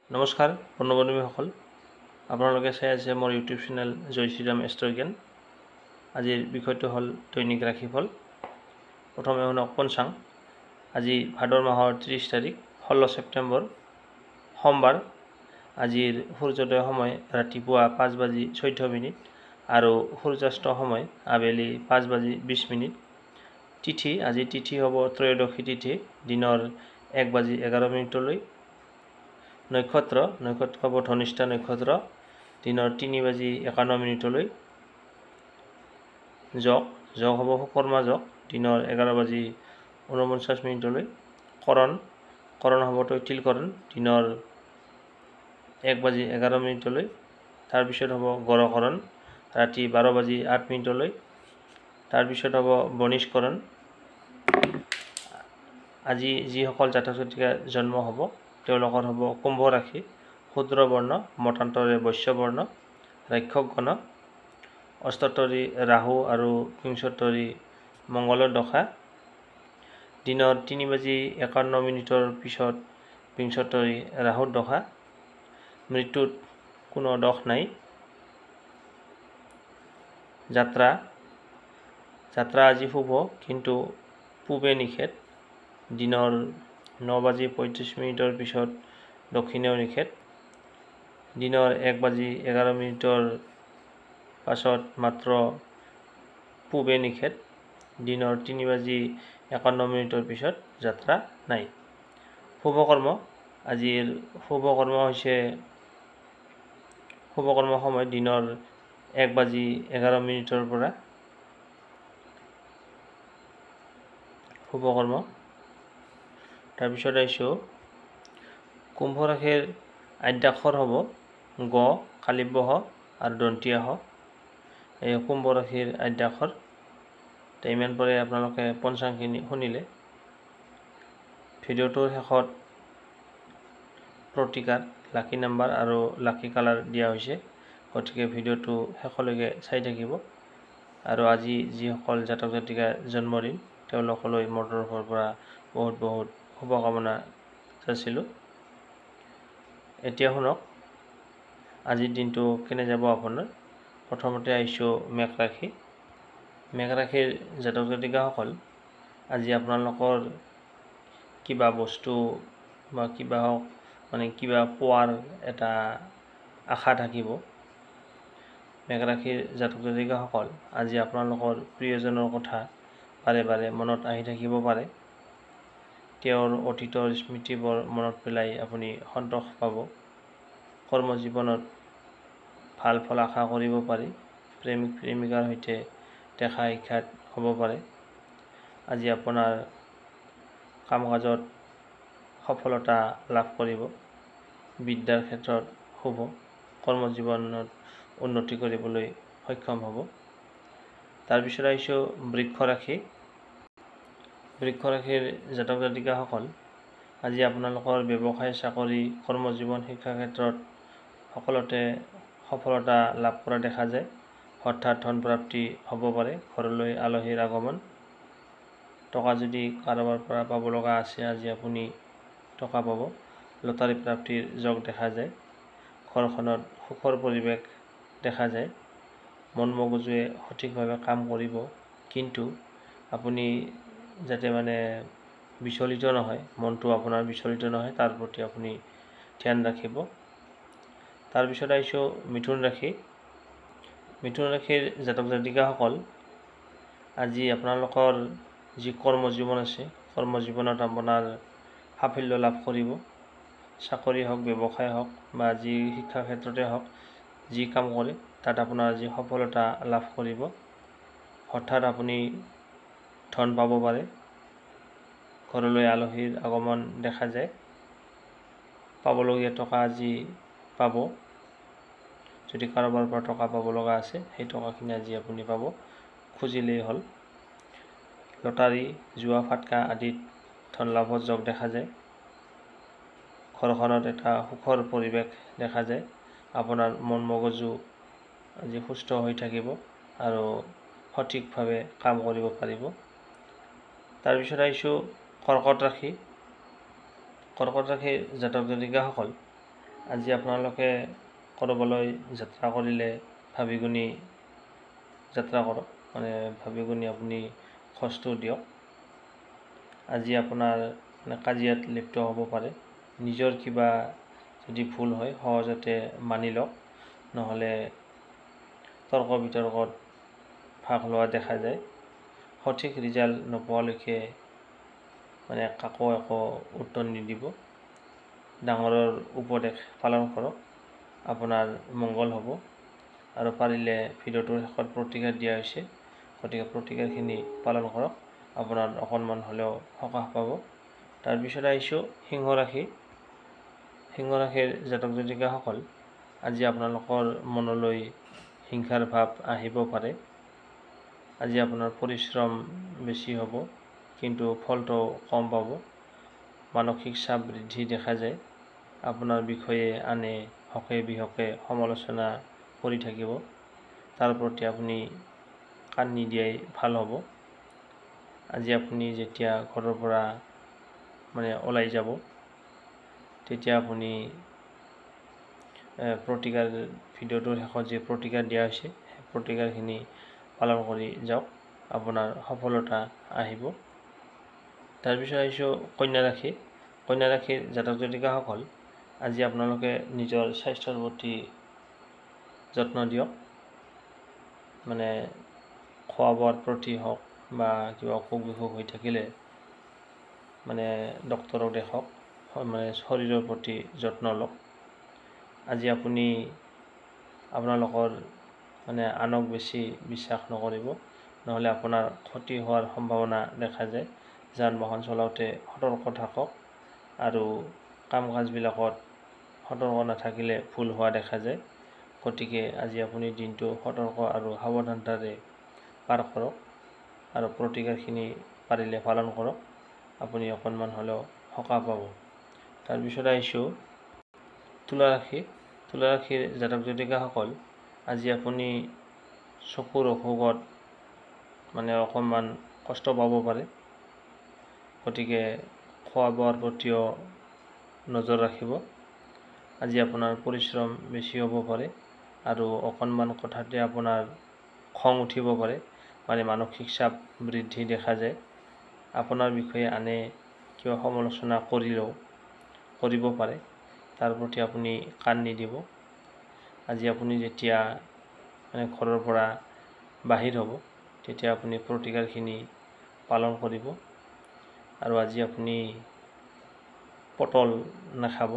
নমস্কাৰ বন্ধু-বান্ধৱীসকল, আপোনালোকে চাই আছে মোৰ ইউটিউব চেনেল জয় শ্ৰীৰাম এষ্ট্ৰ জ্ঞান। আজিৰ বিষয়টো হ'ল দৈনিক ৰাশিফল। প্ৰথমে শুনক পঞ্চাং। আজি ভাদৰ মাহৰ 30 তাৰিখ 16 ছেপ্টেম্বৰ সোমবাৰ। আজিৰ সূৰ্যোদয় সময় ৰাতিপুৱা 5:14 আৰু সূৰ্যাস্ত সময় আবেলি 5:20। তিথি আজি তিথি হ'ব ত্ৰয়োদশী তিথি দিনৰ 1:11 নক্ষত্ৰ হ'ব ধনিষ্ঠা নক্ষত্ৰ দিনৰ 3:51 যোগ হ'ব সুকৰ্মা যোগ দিনৰ 11:49 কৰণ হ'ব তৈথিলকৰণ দিনৰ 1:11 তাৰপিছত হ'ব গড়কৰণ ৰাতি 12:08। তাৰপিছত হ'ব বনিষ্কৰণ। আজি যিসকল জাতক জাতিকাৰ জন্ম হ'ব তেওঁলোকৰ হ'ব কুম্ভ ৰাশি, শূদ্ৰ বৰ্ণ, মতান্তৰে বৈশ্য বৰ্ণ, ৰাক্ষস গণ, অষ্টোত্তৰী ৰাহু আৰু বিংশোত্তৰী মংগলৰ দশা। দিনৰ 3:51 পিছত বিংশোত্তৰী ৰাহুৰ দশা। মৃত্যুত কোনো দোষ নাই। যাত্ৰা আজি শুভ কিন্তু পূবে নিষেধ। দিনৰ 9:35 পিছত দক্ষিণেও নিষেধ। দিনৰ 1:11 পাছত মাত্ৰ পূবে নিষেধ। দিনৰ 3:51 পিছত যাত্ৰা নাই। শুভকৰ্ম আজিৰ শুভকৰ্ম সময় দিনৰ 1:11 পৰা। শুভকৰ্ম। তাৰপিছত আহিছোঁ কুম্ভ ৰাশিৰ আদ্যাক্ষৰ হ'ব গ, কালিব্য হ আৰু দন্তীয়া হ। এই কুম্ভ ৰাশিৰ আদ্যাক্ষৰ। ইমান পৰে আপোনালোকে পঞ্চাংখিনি শুনিলে। ভিডিঅ'টোৰ শেষত প্ৰতিকাৰ, লাকি নাম্বাৰ আৰু লাকি কালাৰ দিয়া হৈছে, গতিকে ভিডিঅ'টো শেষলৈকে চাই থাকিব। আৰু আজি যিসকল জাতক জাতিকাৰ জন্মদিন তেওঁলোকলৈ মোৰ তৰফৰ পৰা বহুত শুভকামনা যাচিলোঁ। এতিয়া শুনক আজিৰ দিনটো কেনে যাব আপোনাৰ। প্ৰথমতে আহিছোঁ মেঘ ৰাশি। মেঘ ৰাশিৰ জাতক জাতিকাসকল, আজি আপোনালোকৰ কিবা বস্তু বা কিবা হওক কিবা পোৱাৰ এটা আশা থাকিব। মেঘ ৰাশিৰ জাতক জাতিকাসকল, আজি আপোনালোকৰ প্ৰিয়জনৰ কথা বাৰে বাৰে মনত আহি থাকিব পাৰে। তেওঁৰ অতীতৰ স্মৃতিবোৰ মনত পেলাই আপুনি সন্তোষ পাব। কৰ্মজীৱনত ভাল ফল আশা কৰিব পাৰি। প্ৰেমিক প্ৰেমিকাৰ সৈতে দেখা সাক্ষাৎ হ'ব পাৰে। আজি আপোনাৰ কাম কাজত সফলতা লাভ কৰিব। বিদ্যাৰ ক্ষেত্ৰত শুভ। কৰ্মজীৱনত উন্নতি কৰিবলৈ সক্ষম হ'ব। তাৰপিছত আহিছোঁ বৃক্ষ ৰাশি। বৃক্ষ ৰাশিৰ জাতক জাতিকাসকল, আজি আপোনালোকৰ ব্যৱসায়, চাকৰি, কৰ্মজীৱন, শিক্ষা ক্ষেত্ৰত সকলোতে সফলতা লাভ কৰা দেখা যায়। হঠাৎ ধন প্ৰাপ্তি হ'ব পাৰে। ঘৰলৈ আলহীৰ আগমন। টকা যদি কাৰোবাৰ পৰা পাব লগা আছে, আজি আপুনি টকা পাব। লটাৰী প্ৰাপ্তিৰ যোগ দেখা যায়। ঘৰখনত সুখৰ পৰিৱেশ দেখা যায়। মন মগজুৱে সঠিকভাৱে কাম কৰিব, কিন্তু আপুনি যাতে বিচলিত নহয়, মনটো আপোনাৰ বিচলিত নহয়, তাৰ প্ৰতি আপুনি ধ্যান ৰাখিব। তাৰপিছত আহিছোঁ মিথুন ৰাশি। মিথুন ৰাশিৰ জাতক জাতিকাসকল, আজি আপোনালোকৰ যি কৰ্মজীৱন আছে, কৰ্মজীৱনত আপোনাৰ সাফল্য লাভ কৰিব। চাকৰি হওক, ব্যৱসায় হওক বা যি শিক্ষা ক্ষেত্ৰতে হওক, যি কাম কৰে তাত আপোনাৰ আজি সফলতা লাভ কৰিব। হঠাৎ আপুনি ধন পাব পাৰে। ঘৰলৈ আলহীৰ আগমন দেখা যায়। পাবলগীয়া টকা আজি পাব। যদি কাৰোবাৰ পৰা টকা পাব লগা আছে, সেই টকাখিনি আজি আপুনি পাব, খুজিলেই হ'ল। লটাৰী, জুৱা ফাটকা আদিত ধন লাভৰ যোগ দেখা যায়। ঘৰখনত এটা সুখৰ পৰিৱেশ দেখা যায়। আপোনাৰ মন মগজু আজি সুস্থ হৈ থাকিব আৰু সঠিকভাৱে কাম কৰিব পাৰিব। তাৰপিছত আহিছোঁ কৰ্কট ৰাশি। কৰ্কট ৰাশিৰ জাতক জাতিকাসকল, আজি আপোনালোকে ক'ৰবালৈ যাত্ৰা কৰিলে ভাবি গুণি যাত্ৰা কৰক, মানে ভাবি গুণি আপুনি খৰচটো দিয়ক। আজি আপোনাৰ কাজিয়াত লিপ্ত হ'ব পাৰে, নিজৰ কিবা যদি ভুল হয় সহজতে মানি লওক, নহ'লে তৰ্ক বিতৰ্কত ভাগ লোৱা দেখা যায়। সঠিক ৰিজাল্ট নোপোৱালৈকে কাকো একো উত্তৰ নিদিব। ডাঙৰৰ উপদেশ পালন কৰক, আপোনাৰ মংগল হ'ব। আৰু পাৰিলে ভিডিঅ'টোৰ শেষত প্ৰতিকাৰ দিয়া হৈছে, গতিকে প্ৰতিকাৰখিনি পালন কৰক, আপোনাৰ অকণমান হ'লেও সকাহ পাব। তাৰপিছত আহিছোঁ সিংহ ৰাশি। সিংহ ৰাশিৰ জাতক জাতিকাসকল, আজি আপোনালোকৰ মনলৈ হিংসাৰ ভাৱ আহিব পাৰে। আজি আপোনাৰ পৰিশ্ৰম বেছি হ'ব, কিন্তু ফলটো কম পাব। মানসিক চাপ বৃদ্ধি দেখা যায়। আপোনাৰ বিষয়ে আনে হকে বিহকে সমালোচনা কৰি থাকিব, তাৰ প্ৰতি আপুনি কাণ নিদিয়াই ভাল হ'ব। আজি আপুনি যেতিয়া ঘৰৰ পৰা ওলাই যাব, তেতিয়া আপুনি প্ৰতিকাৰ ভিডিঅ'টোৰ শেষত যি প্ৰতিকাৰ দিয়া হৈছে, সেই প্ৰতিকাৰখিনি পালন কৰি যাওক, আপোনাৰ সফলতা আহিব। তাৰপিছত আহিছোঁ কন্যা ৰাশি। কন্যা ৰাশিৰ জাতক জাতিকাসকল, আজি আপোনালোকে নিজৰ স্বাস্থ্যৰ প্ৰতি যত্ন দিয়ক। খোৱা বোৱাৰ প্ৰতি হওক বা কিবা অসুখ বিসুখ হৈ থাকিলে ডক্তৰক দেখাওক, শৰীৰৰ প্ৰতি যত্ন লওক। আজি আপুনি আপোনালোকৰ আনক বেছি বিশ্বাস নকৰিব, নহ'লে আপোনাৰ ক্ষতি হোৱাৰ সম্ভাৱনা দেখা যায়। যান বাহন চলাওঁতে সতৰ্ক থাকক, আৰু কাম কাজবিলাকত সতৰ্ক নাথাকিলে ভুল হোৱা দেখা যায়। গতিকে আজি আপুনি দিনটো সতৰ্ক আৰু সাৱধানতাৰে পাৰ কৰক, আৰু প্ৰতিকাৰখিনি পাৰিলে পালন কৰক, আপুনি অকণমান হ'লেও সকাহ পাব। তাৰপিছত আহিছোঁ তুলা ৰাশি। তুলা ৰাশিৰ জাতক জাতিকাসকল, আজি আপুনি চকুৰ অসুখত অকণমান কষ্ট পাব পাৰে, গতিকে খোৱা বোৱাৰ প্ৰতিও নজৰ ৰাখিব। আজি আপোনাৰ পৰিশ্ৰম বেছি হ'ব পাৰে, আৰু অকণমান কথাতে আপোনাৰ খং উঠিব পাৰে, মানসিক চাপ বৃদ্ধি দেখা যায়। আপোনাৰ বিষয়ে আনে কিবা সমালোচনা কৰিব পাৰে, তাৰ প্ৰতি আপুনি কাণ নিদিব। আজি আপুনি যেতিয়া ঘৰৰ পৰা বাহিৰ হ'ব, তেতিয়া আপুনি প্ৰতিকাৰখিনি পালন কৰিব। আৰু আজি আপুনি পটল নাখাব,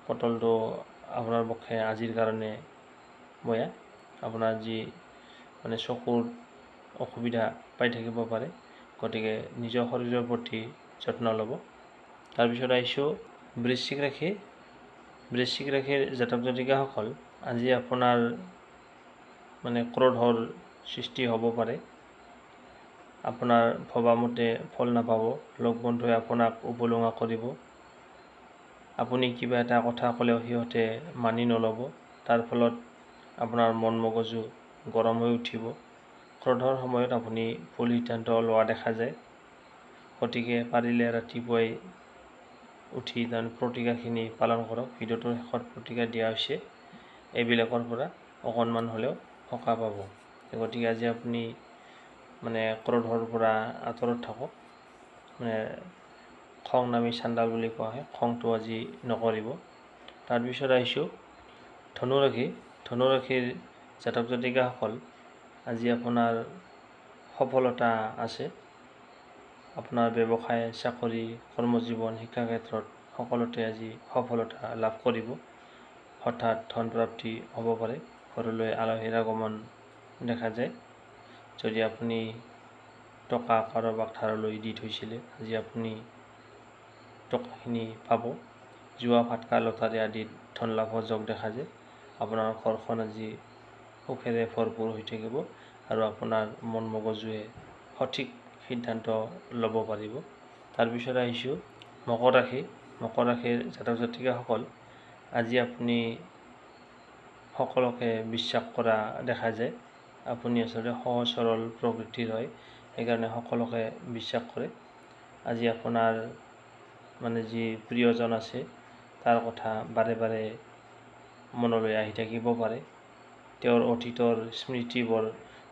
পটলটো আপোনাৰ পক্ষে আজিৰ কাৰণে বেয়া। আপোনাৰ যি চকুৰ অসুবিধা পাই থাকিব পাৰে, গতিকে নিজৰ শৰীৰৰ প্ৰতি যত্ন ল'ব। তাৰপিছত আহিছোঁ বৃশ্চিক ৰাশি। বৃশ্চিক ৰাশিৰ জাতক জাতিকাসকল, আজি আপোনাৰ ক্ৰোধৰ সৃষ্টি হ'ব পাৰে। আপোনাৰ ভবামতে ফল নাপাব, লগ বন্ধুৱে আপোনাক উপলুঙা কৰিব। আপুনি কিবা এটা কথা ক'লেও সিহঁতে মানি নল'ব, তাৰ ফলত আপোনাৰ মন মগজু গৰম হৈ উঠিব। ক্ৰোধৰ সময়ত আপুনি ভুল সিদ্ধান্ত লোৱা দেখা যায়, গতিকে পাৰিলে ৰাতিপুৱাই উঠি প্ৰতিকাৰখিনি পালন কৰক। ভিডিঅ'টোৰ শেষত প্ৰতিকাৰ দিয়া হৈছে, এইবিলাকৰ পৰা অকণমান হ'লেও সকাহ পাব। গতিকে আজি আপুনি ক্ৰোধৰ পৰা আঁতৰত থাকক। খং নামি চাণ্ডাল বুলি কোৱা হয়, খংটো আজি নকৰিব। তাৰপিছত আহিছোঁ ধনু ৰাশি। ধনু ৰাশিৰ জাতক জাতিকাসকল, আজি আপোনাৰ সফলতা আছে। আপোনাৰ ব্যৱসায়, চাকৰি, কৰ্মজীৱন, শিক্ষা ক্ষেত্ৰত সকলোতে আজি সফলতা লাভ কৰিব। হঠাৎ ধন প্ৰাপ্তি হ'ব পাৰে, ঘৰলৈ আলহীৰ আগমন দেখা যায়। যদি আপুনি টকা কাৰোবাক ধাৰলৈ দি থৈছিলে, আজি আপুনি টকাখিনি পাব। জুৱা ফাটকা লটাৰী আদিত ধন লাভৰ যোগ দেখা যায়। আপোনাৰ ঘৰখন আজি সুখেৰে ভৰপূৰ হৈ থাকিব, আৰু আপোনাৰ মন মগজুৱে সঠিক সিদ্ধান্ত ল'ব পাৰিব। তাৰপিছত আহিছোঁ মকৰ ৰাশি। মকৰ ৰাশিৰ জাতক জাতিকাসকল, আজি আপুনি সকলোকে বিশ্বাস কৰা দেখা যায়। আপুনি আচলতে সহজ সৰল প্ৰকৃতিৰ হয়, সেইকাৰণে সকলোকে বিশ্বাস কৰে। আজি আপোনাৰ যি প্ৰিয়জন আছে, তাৰ কথা বাৰে বাৰে মনলৈ আহি থাকিব পাৰে। তেওঁৰ অতীতৰ স্মৃতিবোৰ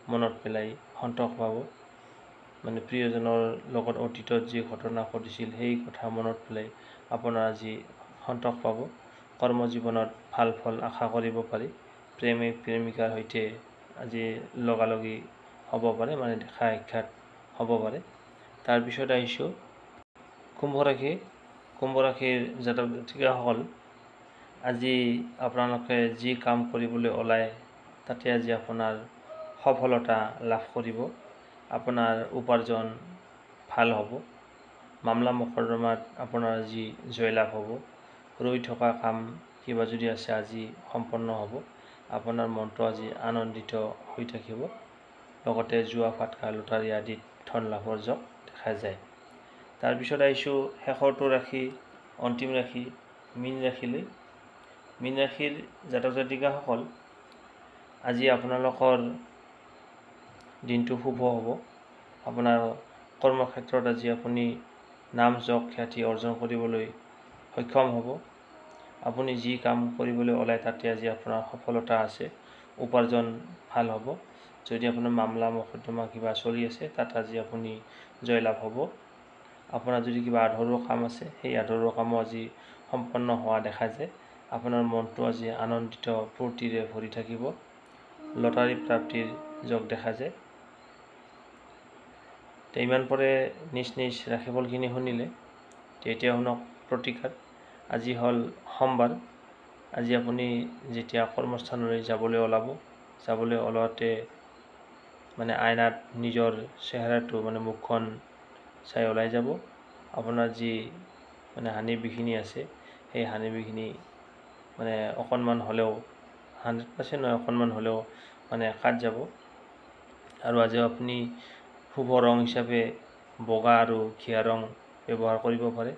মনত পেলাই সন্তোষ পাব। মানে প্ৰিয়জনৰ লগত অতীতত যি ঘটনা ঘটিছিল সেই কথা মনত পেলাই আপোনাৰ আজি সন্তোষ পাব। কৰ্মজীৱনত ভাল ফল আশা কৰিব পাৰি। প্ৰেমিক প্ৰেমিকাৰ সৈতে আজি লগালগি হ'ব পাৰে, মানে দেখা সাক্ষাৎ হ'ব পাৰে। তাৰপিছত আহিছোঁ কুম্ভ ৰাশি। কুম্ভ ৰাশিৰ জাতক জাতিকাসকল, আজি আপোনালোকে যি কাম কৰিবলৈ ওলায় তাতে আজি আপোনাৰ সফলতা লাভ কৰিব। আপোনাৰ উপাৰ্জন ভাল হ'ব। মামলা মোকদ্দমাত আপোনাৰ আজি জয়লাভ হ'ব। ৰৈ থকা কাম কিবা যদি আছে আজি সম্পন্ন হ'ব। আপোনাৰ মনটো আজি আনন্দিত হৈ থাকিব। লগতে জুৱা ফাটকা লটাৰী আদিত ধন লাভৰ যোগ দেখা যায়। তাৰপিছত আহিছোঁ শেষৰটো ৰাশি, অন্তিম ৰাশি মীন ৰাশিলৈ। মীন ৰাশিৰ জাতক জাতিকাসকল, আজি আপোনালোকৰ দিনটো শুভ হ'ব। আপোনাৰ কৰ্মক্ষেত্ৰত আজি আপুনি নাম যশ খ্যাতি অৰ্জন কৰিবলৈ সক্ষম হ'ব। আপুনি যি কাম কৰিবলৈ ওলায় তাতে আজি আপোনাৰ সফলতা আছে। উপাৰ্জন ভাল হ'ব। যদি আপোনাৰ মামলা মোকদ্দমা কিবা চলি আছে তাত আজি আপুনি জয়লাভ হ'ব। আপোনাৰ যদি কিবা আধৰুৱা কাম আছে সেই আধৰুৱা কামো আজি সম্পন্ন হোৱা দেখা যায়। আপোনাৰ মনটো আজি আনন্দিত ফূৰ্তিৰে ভৰি থাকিব। লটাৰী প্ৰাপ্তিৰ যোগ দেখা যায়। ইমান পৰে নিজ নিজ ৰাশিফলখিনি শুনিলে। এতিয়া শুনক প্ৰতিকাৰ। আজি হ'ল সোমবাৰ। আজি আপুনি যেতিয়া কৰ্মস্থানলৈ যাবলৈ ওলাওঁতে মানে আইনাত নিজৰ চেহেৰাটো মানে মুখখন চাই ওলাই যাব। আপোনাৰ যি মানে হানি বিঘিনি আছে সেই হানি বিঘিনি মানে অকণমান হ'লেও 100% নহয়, অকণমান হ'লেও মানে কাট যাব। আৰু আজি আপুনি শুভ ৰং হিচাপে বগা আৰু ঘিয়া ৰং ব্যৱহাৰ কৰিব পাৰে।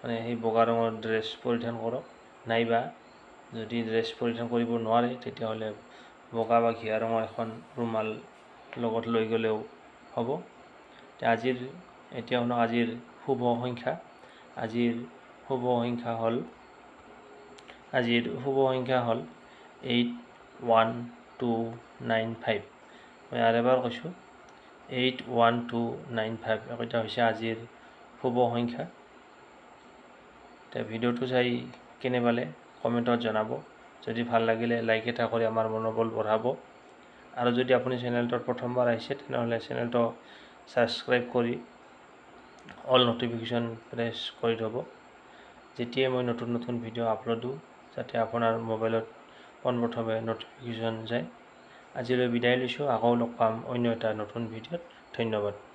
মানে সেই বগা ৰঙৰ ড্ৰেছ পৰিধান কৰক, নাইবা যদি ড্ৰেছ পৰিধান কৰিব নোৱাৰে তেতিয়াহ'লে বগা বা ঘিয়া ৰঙৰ এখন ৰুমাল লগত লৈ গ'লেও হ'ব। এতিয়া শুনক আজিৰ শুভ সংখ্যা। আজিৰ শুভ সংখ্যা হ'ল 81295। মই আৰু এবাৰ কৈছোঁ 81295 এইকেইটা হৈছে আজিৰ শুভ সংখ্যা। ভিডিঅ'টো চাই কেনে পালে কমেণ্টত জনাব। যদি ভাল লাগিলে লাইক এটা কৰি আমাৰ মনোবল বঢ়াব। আৰু যদি আপুনি চেনেলটোত প্ৰথমবাৰ আহিছে তেনেহ'লে চেনেলটো ছাবস্ক্ৰাইব কৰি অল ন'টিফিকেশ্যন প্ৰেছ কৰি থ'ব। যেতিয়াই মই নতুন নতুন ভিডিঅ' আপলোড দিওঁ যাতে আপোনাৰ মোবাইলত পোনপ্ৰথমে ন'টিফিকেশ্যন যায়। আজিলৈ বিদায় লৈছোঁ। আকৌ লগ পাম অন্য এটা নতুন ভিডিঅ'ত। ধন্যবাদ।